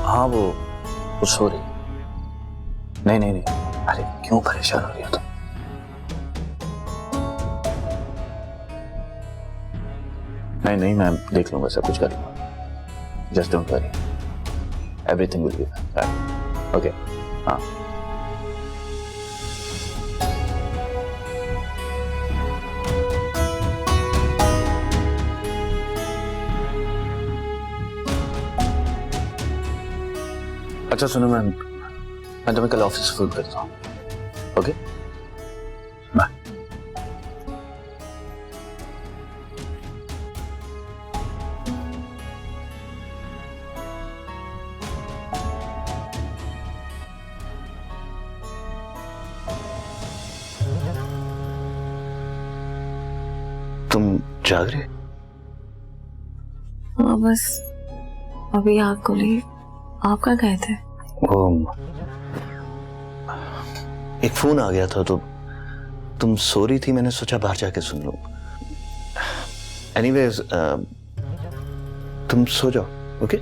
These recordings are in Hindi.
हाँ वो सो रही। नहीं नहीं नहीं, अरे क्यों परेशान हो रही हो तुम? नहीं नहीं, मैं देख लूंगा, सब कुछ कर लूंगा। Just don't worry, everything will be fine. Okay हाँ। अच्छा सुनो, मैं तुम्हें कल ऑफिस फोन करता हूँ। Okay bye. तुम जाग रहे? हाँ बस अभी आग खुली। आप कहाँ गए थे? एक फोन आ गया था तो तुम सो रही थी, मैंने सोचा बाहर जाके सुन लूं। एनीवेज तुम सो जाओ। Okay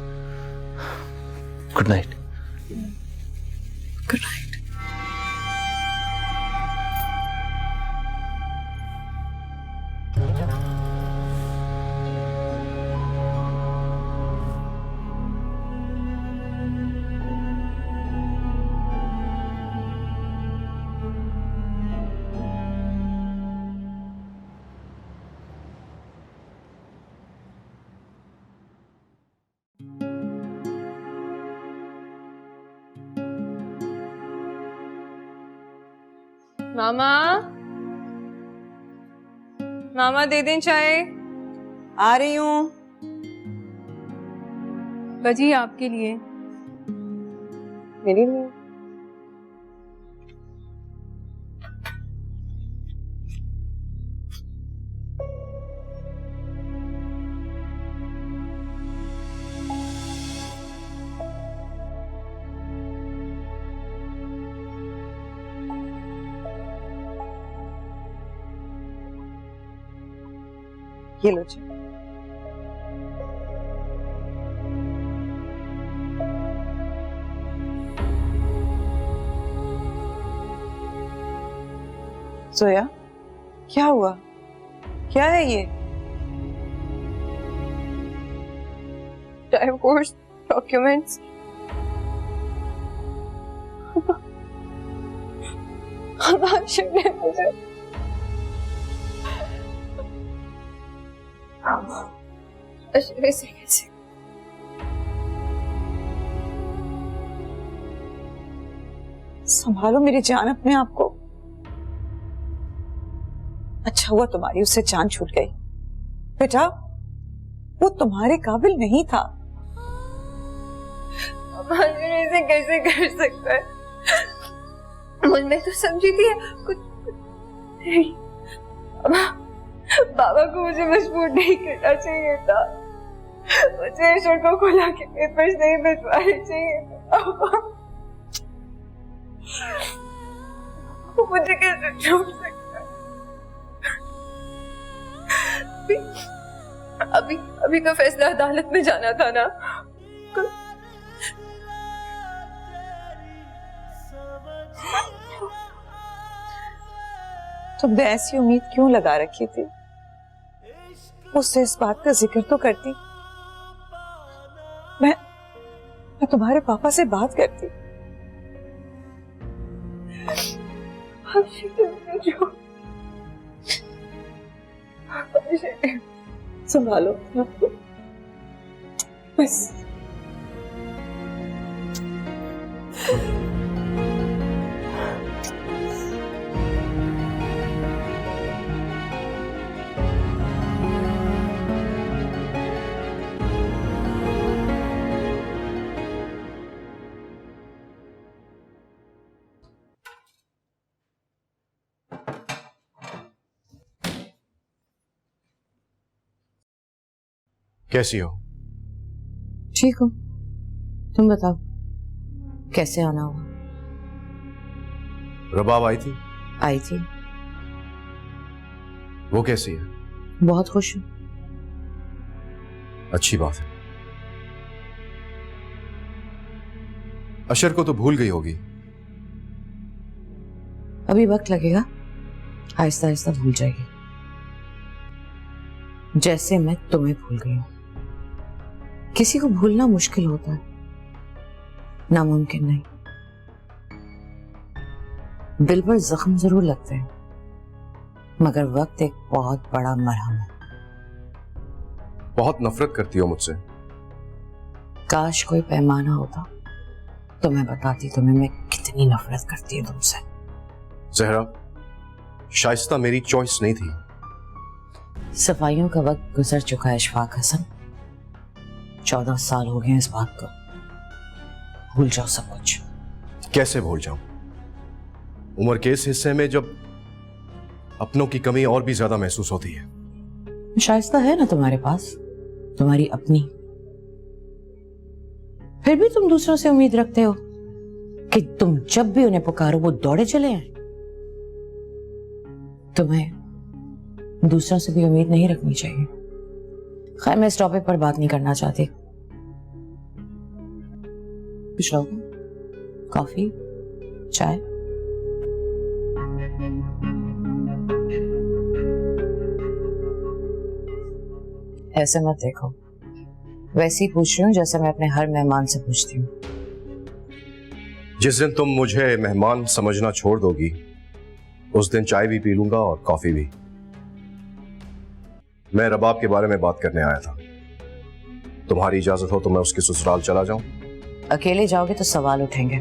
good night. Good night. मामा, मामा दे दें चाय। आ रही हूँ। बजी आपके लिए। मेरे लिए। ये लो जी। सोया, क्या हुआ? क्या है ये? Divorce documents. आशिक ने मुझे ऐसे कैसे? संभालो मेरी जान अपने आप को। अच्छा हुआ तुम्हारी उससे जान छूट गई। बेटा वो तुम्हारे काबिल नहीं था। ऐसे कैसे कर सकता है? मुझ में तो समझी थी कुछ नहीं। बाबा को मुझे मजबूर नहीं करना चाहिए था। मुझे ईश्वर को खुला के पेपर्स नहीं भिजवाने चाहिए था। वो मुझे कैसे छोड़ सकता है? अभी का फैसला अदालत में जाना था ना। तुमने ऐसी उम्मीद क्यों लगा रखी थी? उससे इस बात का जिक्र तो करती। मैं तुम्हारे पापा से बात करती। संभालो आपको बस। कैसी हो? ठीक हो? तुम बताओ कैसे आना हुआ? रबाब आई थी? आई थी। वो कैसी है? बहुत खुश हूँ। अच्छी बात है। अशर को तो भूल गई होगी। अभी वक्त लगेगा, आहिस्ता आहिस्ता भूल जाएगी, जैसे मैं तुम्हें भूल गई हूं। किसी को भूलना मुश्किल होता है, नामुमकिन नहीं। दिल पर जख्म जरूर लगते हैं, मगर वक्त एक बहुत बड़ा मरहम है। बहुत नफरत करती हो मुझसे। काश कोई पैमाना होता तो मैं बताती तुम्हें मैं कितनी नफरत करती हूँ तुमसे। जहरा, शाइस्ता मेरी चॉइस नहीं थी। सफाइयों का वक्त गुजर चुका है इशफाक हसन। 14 साल हो गए हैं इस बात को। भूल जाओ सब कुछ। कैसे भूल जाऊं? उम्र के इस हिस्से में जब अपनों की कमी और भी ज्यादा महसूस होती है। शाइस्ता है ना तुम्हारे पास, तुम्हारी अपनी। फिर भी तुम दूसरों से उम्मीद रखते हो कि तुम जब भी उन्हें पुकारो वो दौड़े चले आए। तुम्हें दूसरों से भी उम्मीद नहीं रखनी चाहिए। खैर, मैं इस टॉपिक पर बात नहीं करना चाहती। कुछ लोगे? कॉफी, चाय? ऐसे मत देखो, वैसे ही पूछ रही हूँ जैसे मैं अपने हर मेहमान से पूछती हूँ। जिस दिन तुम मुझे मेहमान समझना छोड़ दोगी, उस दिन चाय भी पी लूंगा और कॉफी भी। मैं रबाब के बारे में बात करने आया था। तुम्हारी इजाजत हो तो मैं उसके ससुराल चला जाऊं? अकेले जाओगे तो सवाल उठेंगे।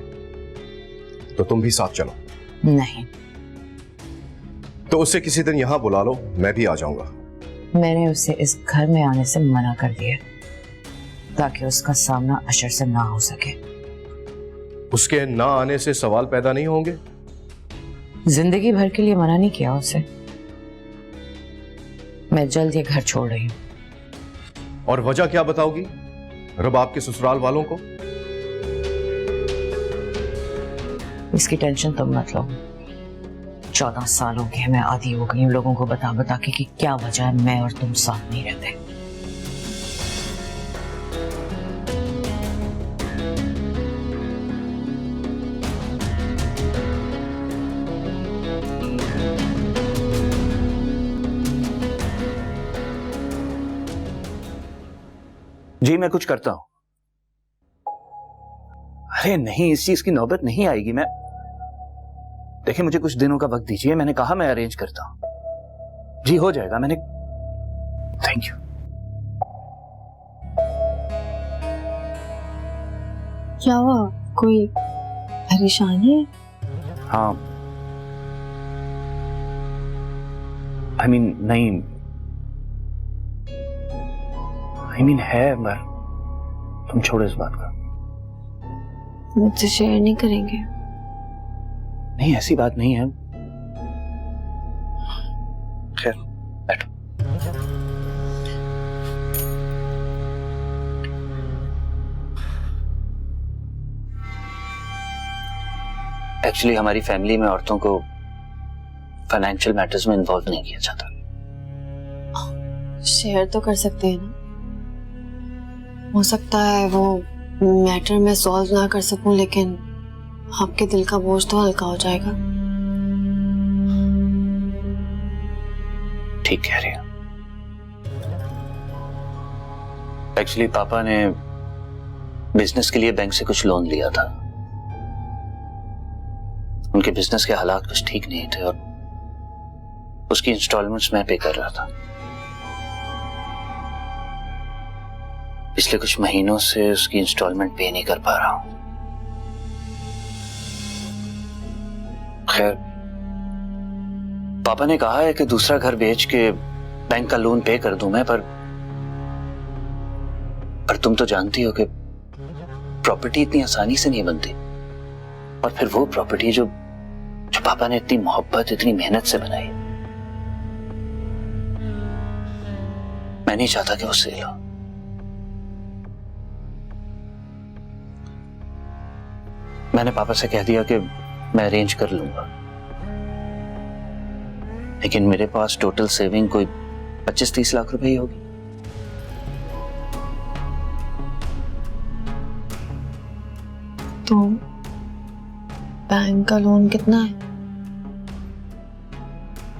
तो तुम भी साथ चलो। नहीं, तो उसे किसी दिन यहां बुला लो, मैं भी आ जाऊंगा। मैंने उसे इस घर में आने से मना कर दिया ताकि उसका सामना अशर से ना हो सके। उसके ना आने से सवाल पैदा नहीं होंगे? जिंदगी भर के लिए मना नहीं किया उसे। मैं जल्द ये घर छोड़ रही हूँ। और वजह क्या बताओगी रबाब के ससुराल वालों को? इसकी टेंशन तुम मत लो। 14 साल हो गए मैं आदी हो गई हूँ लोगों को बता बता के कि क्या वजह है मैं और तुम साथ नहीं रहते। जी मैं कुछ करता हूं। अरे नहीं, इस चीज की नौबत नहीं आएगी। मैं देखिए, मुझे कुछ दिनों का वक्त दीजिए। मैंने कहा मैं अरेंज करता हूं। जी हो जाएगा। मैंने थैंक यू। क्या हुआ, कोई परेशानी है? हाँ, I mean, नहीं, I mean है, पर तुम छोड़ो इस बात का। मुझसे शेयर नहीं करेंगे? नहीं, ऐसी बात नहीं है। खैर, बैठो। एक्चुअली हमारी फैमिली में औरतों को फाइनेंशियल मैटर्स में इन्वॉल्व नहीं किया जाता। शेयर तो कर सकते हैं ना। हो सकता है वो मैटर मैं सॉल्व ना कर सकूं, लेकिन आपके दिल का बोझ तो हल्का हो जाएगा। ठीक कह रही हो। एक्चुअली पापा ने बिजनेस के लिए बैंक से कुछ लोन लिया था। उनके बिजनेस के हालात कुछ ठीक नहीं थे और उसकी इंस्टॉलमेंट्स मैं पे कर रहा था। पिछले कुछ महीनों से उसकी इंस्टॉलमेंट पे नहीं कर पा रहा हूं। खैर, पापा ने कहा है कि दूसरा घर बेच के बैंक का लोन पे कर दूं मैं, पर तुम तो जानती हो कि प्रॉपर्टी इतनी आसानी से नहीं बनती। और फिर वो प्रॉपर्टी जो पापा ने इतनी मोहब्बत, इतनी मेहनत से बनाई, मैं नहीं चाहता कि वो सेल हो। मैंने पापा से कह दिया कि मैं अरेंज कर लूंगा, लेकिन मेरे पास टोटल सेविंग कोई 25-30 लाख रुपए ही होगी। तो बैंक का लोन कितना है?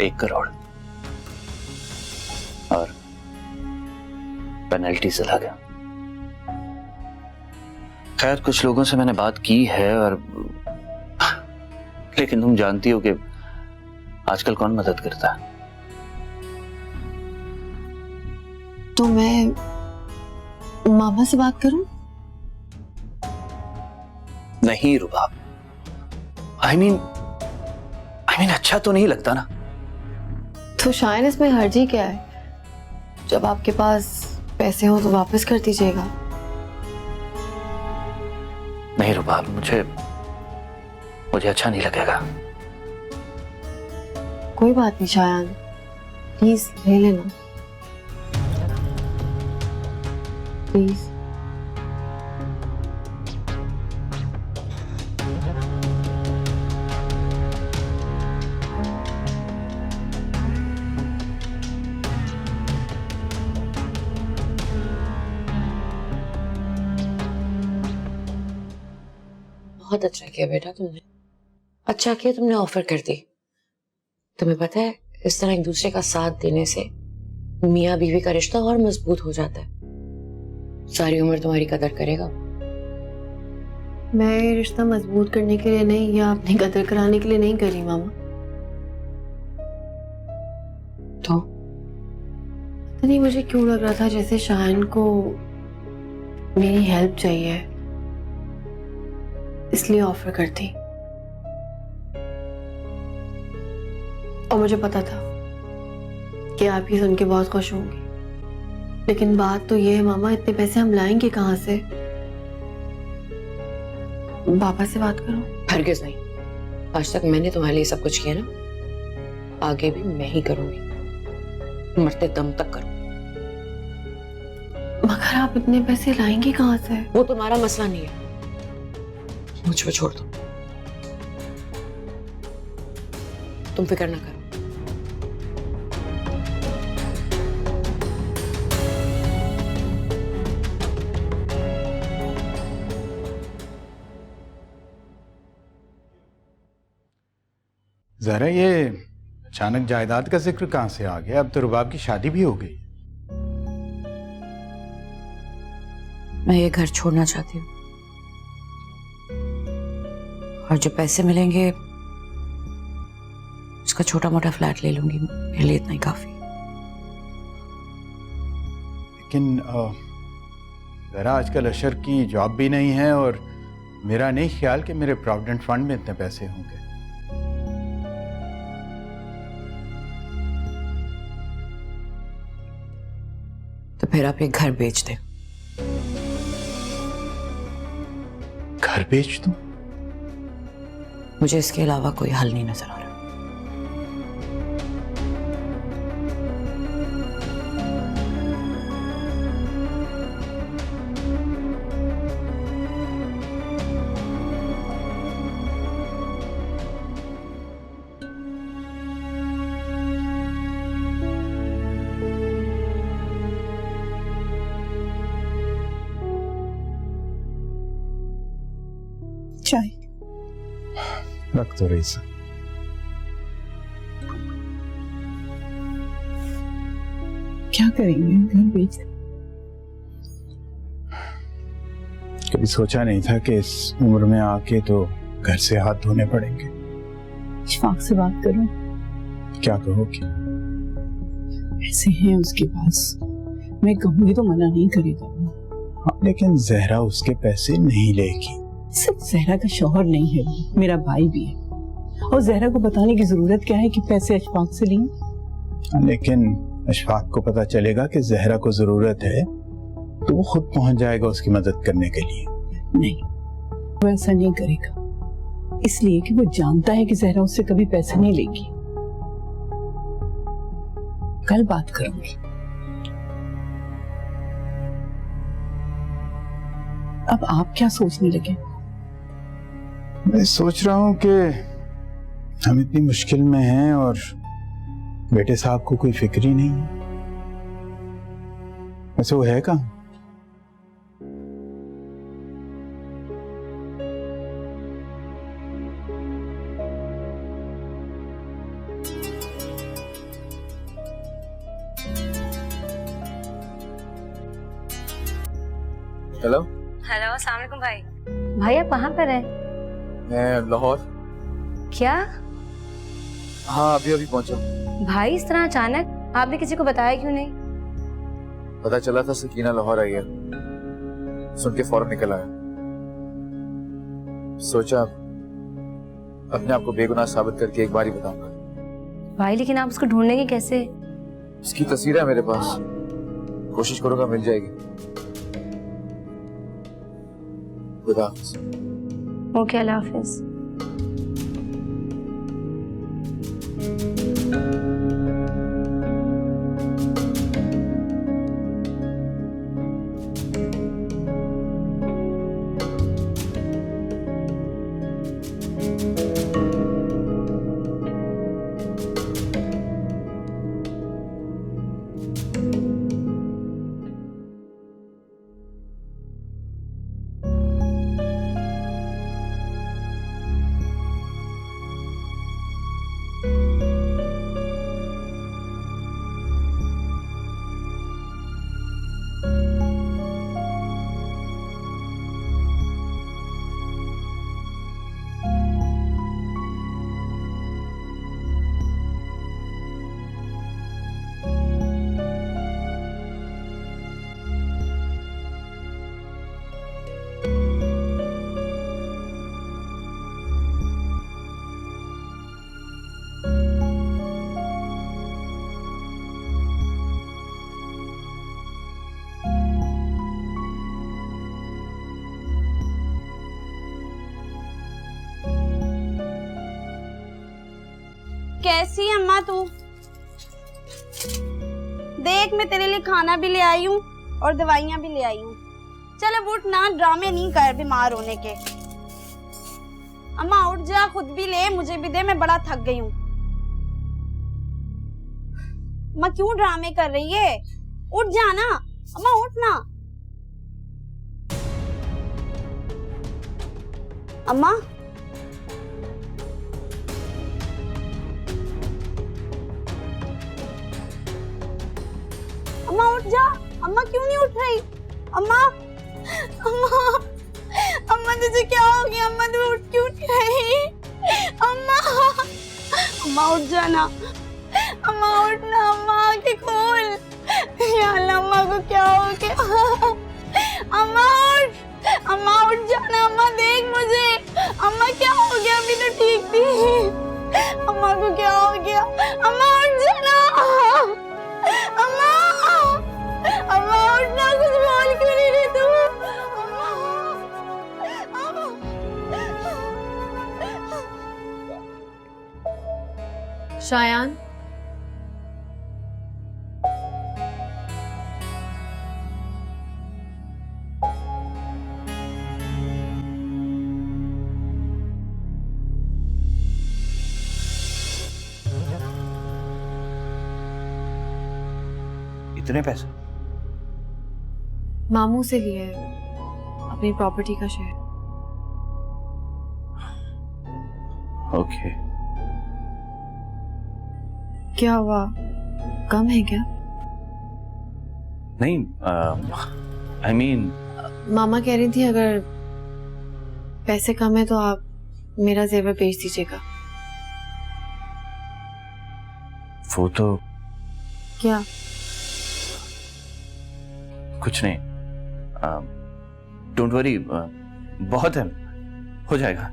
1 करोड़ और पेनल्टी से लगा। खैर कुछ लोगों से मैंने बात की है और लेकिन तुम जानती हो कि आजकल कौन मदद करता है। तो मैं मामा से बात करूं? नहीं रुबाब, आई मीन अच्छा तो नहीं लगता ना। तो शायद इसमें हर्जी क्या है? जब आपके पास पैसे हो तो वापस कर दीजिएगा। नहीं रुबाब, मुझे अच्छा नहीं लगेगा। कोई बात नहीं शायान, प्लीज ले लेना प्लीज। बहुत अच्छा किया बेटा तुमने, अच्छा किया तुमने ऑफर कर दी। तुम्हें पता है इस तरह एक दूसरे का साथ देने से मियाँ बीवी का रिश्ता और मजबूत हो जाता है। सारी उम्र तुम्हारी कदर करेगा। मैं ये रिश्ता मजबूत करने के लिए नहीं या अपनी कदर कराने के लिए नहीं कर रही मामा। तो पता नहीं मुझे क्यों लग रहा था जैसे शायन को मेरी हेल्प चाहिए, इसलिए ऑफर करती। और मुझे पता था कि आप ये सुन के बहुत खुश होंगे, लेकिन बात तो ये है मामा, इतने पैसे हम लाएंगे कहां से? पापा से बात करो। हरगिज नहीं, आज तक मैंने तुम्हारे लिए सब कुछ किया ना, आगे भी मैं ही करूंगी, मरते दम तक करूंगी। मगर आप इतने पैसे लाएंगे कहां से? वो तुम्हारा मसला नहीं है, मुझ पे छोड़ दो, तुम फिक्र ना करो। जरा ये अचानक जायदाद का जिक्र कहां से आ गया? अब तो रुबाब की शादी भी हो गई। मैं ये घर छोड़ना चाहती हूँ और जो पैसे मिलेंगे उसका छोटा मोटा फ्लैट ले लूंगी, मेरे लिए इतना ही काफी। लेकिन जरा आजकल अशर की जॉब भी नहीं है और मेरा नहीं ख्याल कि मेरे प्रोविडेंट फंड में इतने पैसे होंगे। तो फिर आप ये घर बेच दें। घर बेच दूं? मुझे इसके अलावा कोई हल नहीं नजर आ रहा। चाय रख तो रही सर। क्या करेंगे? घर बेच दें। कभी सोचा नहीं था कि इस उम्र में आके तो घर से हाथ धोने पड़ेंगे। इशफाक से बात करूं? क्या कहोगी? ऐसे हैं उसके पास, मैं कहूंगी तो मना नहीं करेगा। हाँ, लेकिन जहरा उसके पैसे नहीं लेगी। सिर्फ जहरा का शौहर नहीं है, वो मेरा भाई भी है, और जहरा को बताने की जरूरत क्या है कि पैसे अशफाक से लिए। लेकिन अशफाक को पता चलेगा कि जहरा को जरूरत है तो वो खुद पहुंच जाएगा उसकी मदद करने के लिए। नहीं, वो ऐसा नहीं करेगा, इसलिए कि वो जानता है कि जहरा उससे कभी पैसे नहीं लेगी। कल बात करूंगी। अब आप क्या सोचने लगे? मैं सोच रहा हूं कि हम इतनी मुश्किल में हैं और बेटे साहब को कोई फिक्र ही नहीं है। वैसे वो है कहां? हेलो हेलो, अस्सलाम वालेकुम भाई। भाई आप कहाँ पर है? मैं लाहौर। क्या? हाँ अभी अभी पहुंचा। भाई इस तरह अचानक आपने किसी को बताया क्यों नहीं? पता चला था सकीना लाहौर आई है, सुन के फौरन निकल आया। सोचा अपने आप को बेगुनाह साबित करके एक बार ही बताऊंगा। भाई लेकिन आप उसको ढूंढेंगे कैसे? इसकी तस्वीर है मेरे पास, कोशिश करूंगा मिल जाएगी। खुदा हाफिज। ओके, अल्लाह हाफिज। कैसी है अम्मा तू? देख मैं तेरे लिए खाना भी ले आई हूँ और दवाइयाँ भी ले आई हूँ। चल अब उठ ना, ड्रामे नहीं कर बीमार होने के। अम्मा उठ जा, खुद भी ले, मुझे भी दे, मैं बड़ा थक गई हूँ। अम्मा क्यों ड्रामे कर रही है? उठ जा ना अम्मा, उठ ना। अम्मा अम्मा उठ जा। अम्मा क्यों नहीं उठ रही? अम्मा अम्मा अम्मा तुझे क्या हो गया? अम्मा तू उठ क्यों नहीं रही? अम्मा अम्मा उठ जा ना। अम्मा उठ ना, अम्मा आंखें खोल। या अल्लाह अम्मा को क्या हो गया? अम्मा उठ जा ना। अम्मा देख मुझे, अम्मा क्या हो गया? अभी तो ठीक थी। अम्मा को क्या हो गया? अम्मा उठ जा ना। अम्मा अम्मा उठना, कुछ बोल क्यों नहीं रही तू? शायान, इतने पैसे? मामू से लिए है, अपनी प्रॉपर्टी का शेयर। ओके। क्या हुआ, कम है क्या? नहीं, आई मीन मामा कह रही थी अगर पैसे कम है तो आप मेरा जेवर बेच दीजिएगा। वो तो क्या? कुछ नहीं, डोंट वरी, बहुत है, हो जाएगा।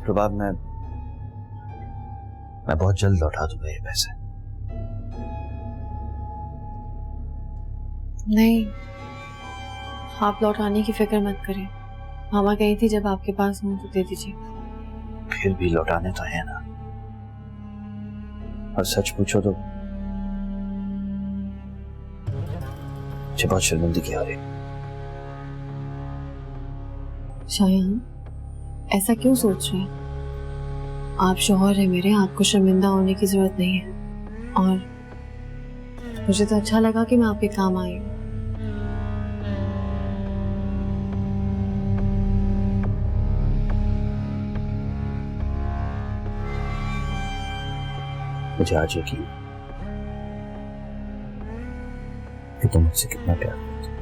रुबाब, मैं बहुत जल्द लौटा दूंगा ये पैसे। नहीं, आप लौटाने की फिक्र मत करें। मामा कही थी जब आपके पास हूं तो दे दीजिए। फिर भी लौटाने तो है ना, और सच पूछो तो मुझे बहुत शर्मिंदगी आ रही। शायान, ऐसा क्यों सोच रहे हैं? आप शौहर हैं मेरे, आपको शर्मिंदा होने की जरूरत नहीं है। और मुझे तो अच्छा लगा कि मैं आपके काम आई। मुझे आज यकीन कि तुम मुझसे कितना प्यार करती हो।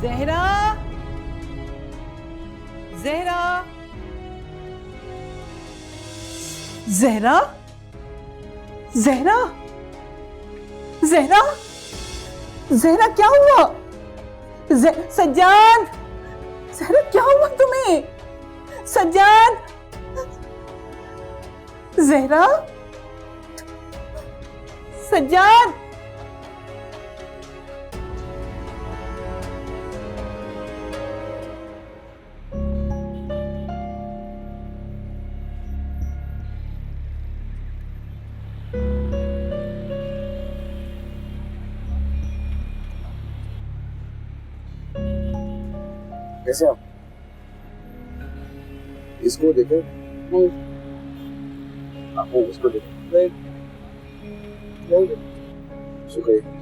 जहरा, जहरा, जहरा, जहरा, जहरा, जहरा क्या हुआ? सज्जाद, जहरा क्या हुआ तुम्हें? सज्जाद, जहरा, सज्जाद। कैसे आप? इसको देखो। नहीं। आपने इसको देखो। नहीं। शुक्रिया।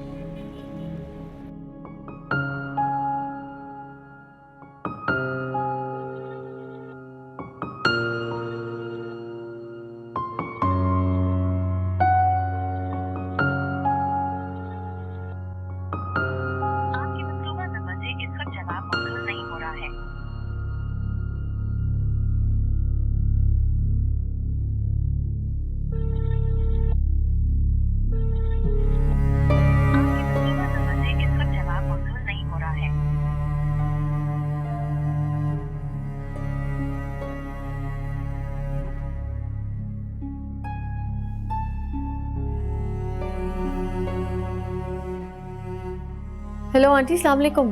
हेलो आंटी, सलाम अलैकुम।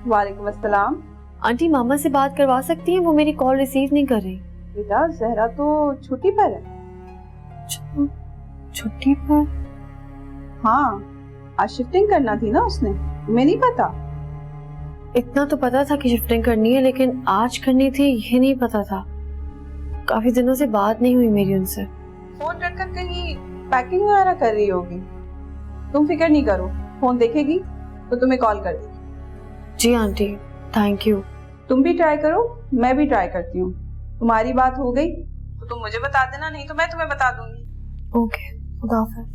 वालेकुम अस्सलाम। आंटी मामा से बात करवा सकती हैं? वो मेरी कॉल रिसीव नहीं कर रही। बेटा जहरा तो छुट्टी पर है। छुट्टी पर? हाँ, आज शिफ्टिंग करना थी ना उसने, तुम्हें नहीं पता? इतना तो पता था कि शिफ्टिंग करनी है, लेकिन आज करनी थी ये नहीं पता था। काफी दिनों से बात नहीं हुई मेरी उनसे। फोन रखकर कहीं पैकिंग वगैरह कर रही होगी। तुम फिक्र नहीं करो, फोन देखेगी तो तुम्हें कॉल कर देगी। जी आंटी, थैंक यू। तुम भी ट्राई करो, मैं भी ट्राई करती हूँ। तुम्हारी बात हो गई तो तुम मुझे बता देना, नहीं तो मैं तुम्हें बता दूंगी। ओके, खुदा हाफिज़।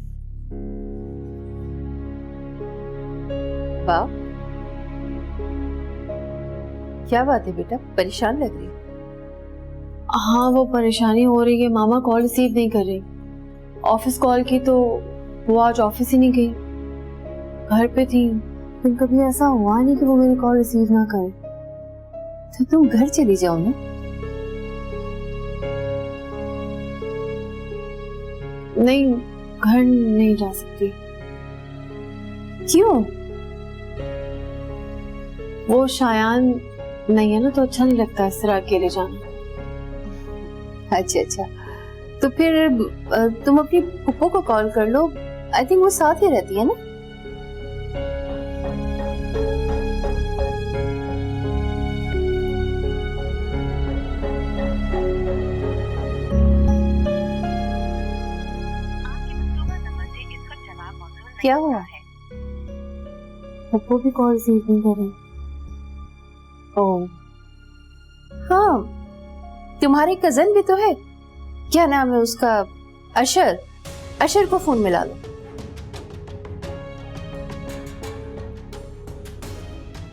वाह, क्या बात है बेटा, परेशान लग रही? हाँ, वो परेशानी हो रही है। मामा कॉल रिसीव नहीं कर रही। ऑफिस कॉल की तो वो आज ऑफिस ही नहीं गई, घर पे थी। लेकिन कभी ऐसा हुआ नहीं कि वो मेरी कॉल रिसीव ना करे। तो तुम घर चली जाओ ना। नहीं, घर नहीं जा सकती। क्यों? वो शायान नहीं है ना, तो अच्छा नहीं लगता इस तरह अकेले जाना। अच्छा अच्छा, तो फिर तुम अपनी पुप्पो को कॉल कर लो। आई थिंक वो साथ ही रहती है ना। क्या हुआ है? पप्पू भी कॉल रिसीव नहीं कर रहे। ओह हाँ, तुम्हारे कजन भी तो है, क्या नाम है उसका, अशर। अशर को फोन मिला लो।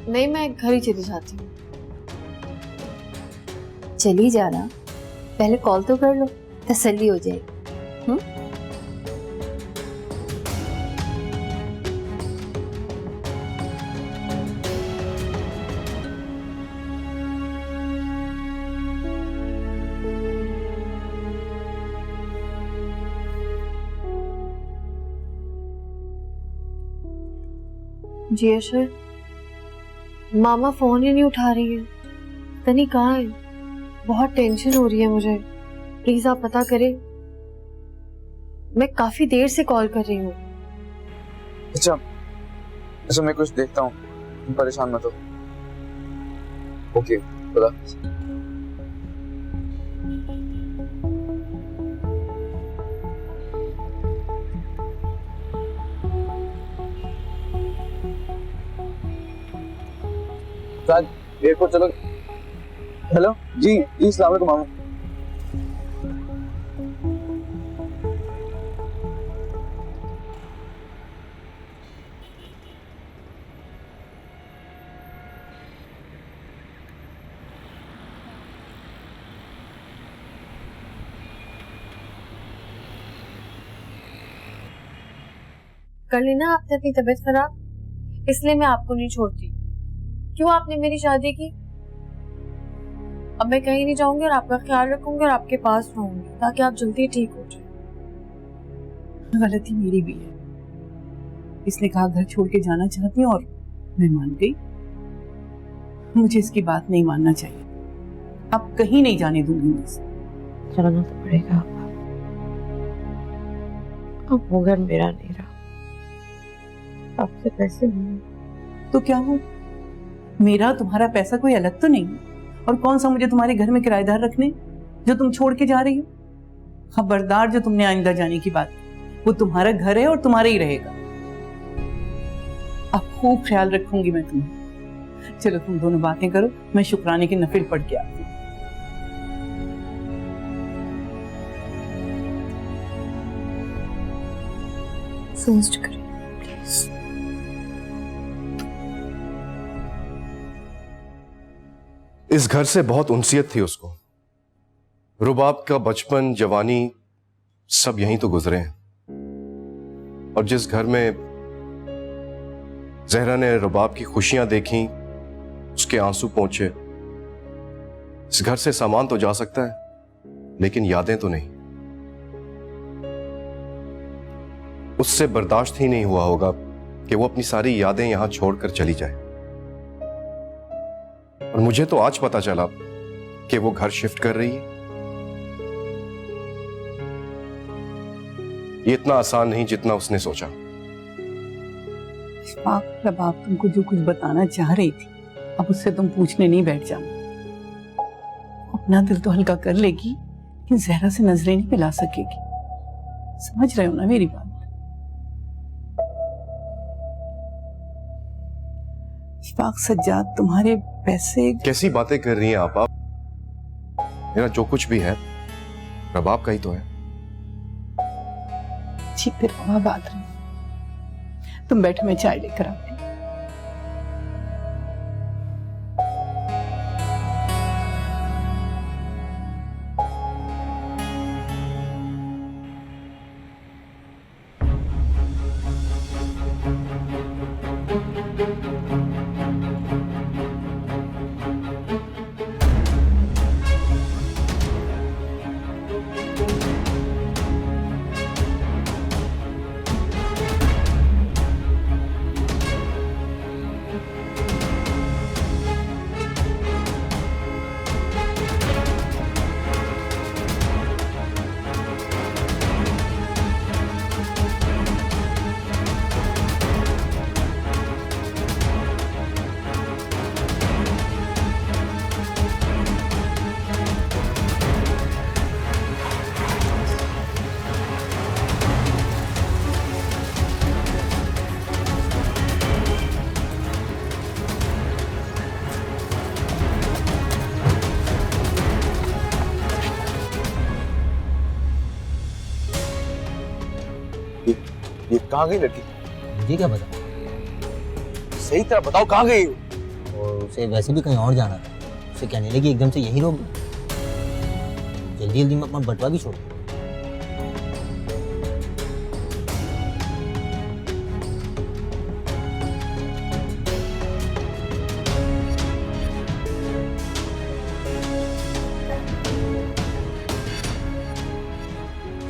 नहीं, मैं घर ही चली जाती हूँ। चली जाना, पहले कॉल तो कर लो, तसल्ली हो जाएगी। जी अशर, मामा फोन ही नहीं उठा रही है, पता नहीं कहाँ है। बहुत टेंशन हो रही है मुझे, प्लीज आप पता करें। मैं काफी देर से कॉल कर रही हूँ। अच्छा अच्छा, मैं कुछ देखता हूँ, तुम परेशान मत हो। ओके, खुदा हाफिज़। एयरपोर्ट चलो। हेलो जी जी, अस्सलाम वालेकुम मामू। कर लेना आपने अपनी तबीयत खराब, इसलिए मैं आपको नहीं छोड़ती। क्यों आपने मेरी शादी की? अब मैं कहीं नहीं जाऊंगी और आपका ख्याल रखूंगी और आपके पास रहूंगी ताकि आप जल्दी ठीक हो जाए। गलती मेरी भी है, इसने कहा घर छोड़ के जाना चाहती हूँ और मैं मान गई। मुझे इसकी बात नहीं मानना चाहिए। अब कहीं नहीं जाने दूंगी मैं इसे। जाना तो पड़ेगा। अब वो घर मेरा नहीं रहा, आपसे पैसे नहीं तो क्या हो, मेरा तुम्हारा पैसा कोई अलग तो नहीं है। और कौन सा मुझे तुम्हारे घर में किराएदार रखने जो तुम छोड़ के जा रही हो। खबरदार, जो तुमने आइंदा जाने की बात की, वो तुम्हारा घर है और तुम्हारा ही रहेगा। अब खूब ख्याल रखूंगी मैं तुम्हें। चलो तुम दोनों बातें करो, मैं शुक्राने की नफिल पढ़ के आती हूँ। सोच करें प्लीज। इस घर से बहुत उनसियत थी उसको। रुबाब का बचपन, जवानी सब यहीं तो गुजरे हैं। और जिस घर में जहरा ने रुबाब की खुशियां देखी, उसके आंसू पहुंचे। इस घर से सामान तो जा सकता है, लेकिन यादें तो नहीं। उससे बर्दाश्त ही नहीं हुआ होगा कि वो अपनी सारी यादें यहां छोड़कर चली जाए। और मुझे तो आज पता चला कि वो घर शिफ्ट कर रही है। ये इतना आसान नहीं जितना उसने सोचा। रबाब तुमको जो कुछ बताना चाह रही थी, अब उससे तुम पूछने नहीं बैठ जाओ। अपना दिल तो हल्का कर लेगी, लेकिन जहरा से नजरें नहीं मिला सकेगी। समझ रहे हो ना मेरी बात? इशफाक, सज्जाद तुम्हारे पैसे। कैसी बातें कर रही हैं आप? मेरा जो कुछ भी है रबाब का ही तो है। जी फिर बात रही, तुम बैठो, मैं चाय लेकर आती हूँ। ये कहाँ गई लड़की? मुझे क्या पता, सही तरह बताओ कहाँ गई? और उसे वैसे भी कहीं और जाना था, उसे कहने लगी एकदम से यही रोक दो। जल्दी जल्दी में अपना बटवा भी छोड़।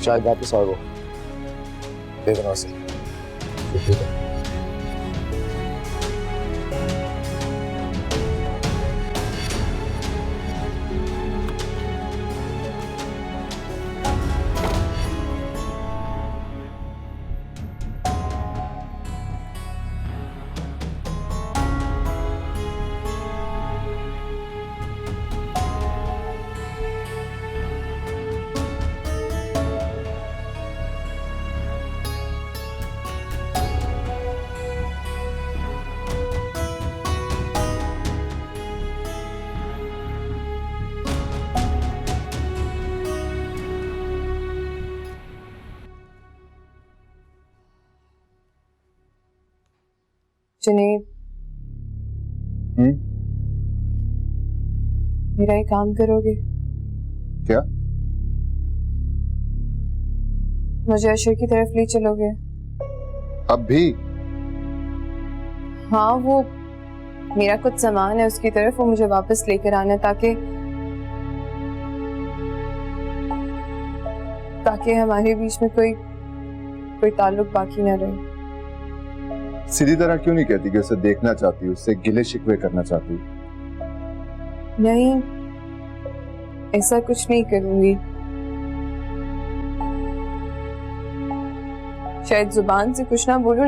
शायद वापस आओ, दे देना उसे। ठीक है। जुनैद, मेरा एक काम करोगे? क्या? मुझे अशर की तरफ ले चलोगे? अब भी? हाँ, वो मेरा कुछ सामान है उसकी तरफ, वो मुझे वापस लेकर आना ताकि हमारे बीच में कोई ताल्लुक बाकी ना रहे। सीधी तरह क्यों नहीं कहती कि उसे देखना चाहती, उससे गिले शिकवे करना चाहती? नहीं, ऐसा कुछ नहीं करूंगी। शायद जुबान से कुछ ना बोलूं,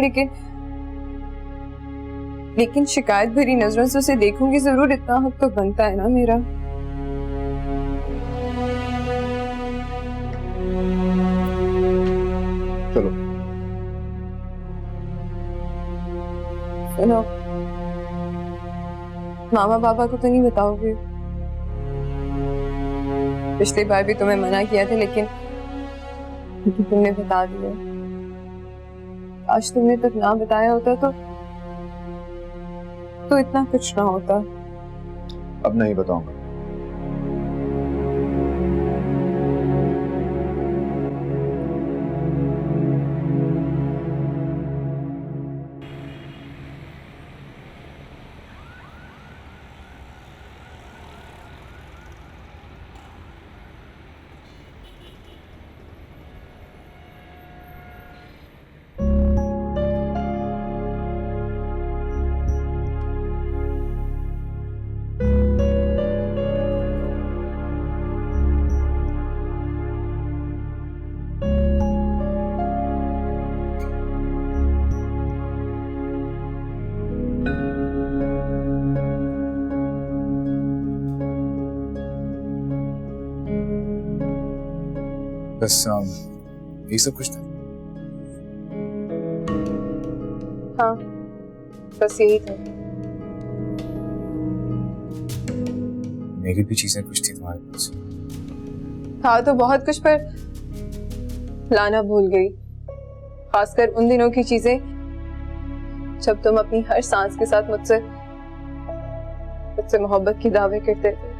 लेकिन शिकायत भरी नजरों से उसे देखूंगी जरूर, इतना हक तो बनता है ना मेरा। चलो। सुनो, मामा पापा को तो नहीं बताओगे? पिछली बार भी तुम्हें मना किया था, लेकिन तुमने बता दिया। आज तुमने तक ना बताया होता तो इतना कुछ ना होता। अब नहीं बताऊंगा। बस ये सब कुछ था? हाँ, बस यही था। मेरी भी चीजें कुछ थी तुम्हारे पास। था तो बहुत कुछ, पर लाना भूल गई। खासकर उन दिनों की चीजें जब तुम अपनी हर सांस के साथ मुझसे मोहब्बत की दावे करते थे।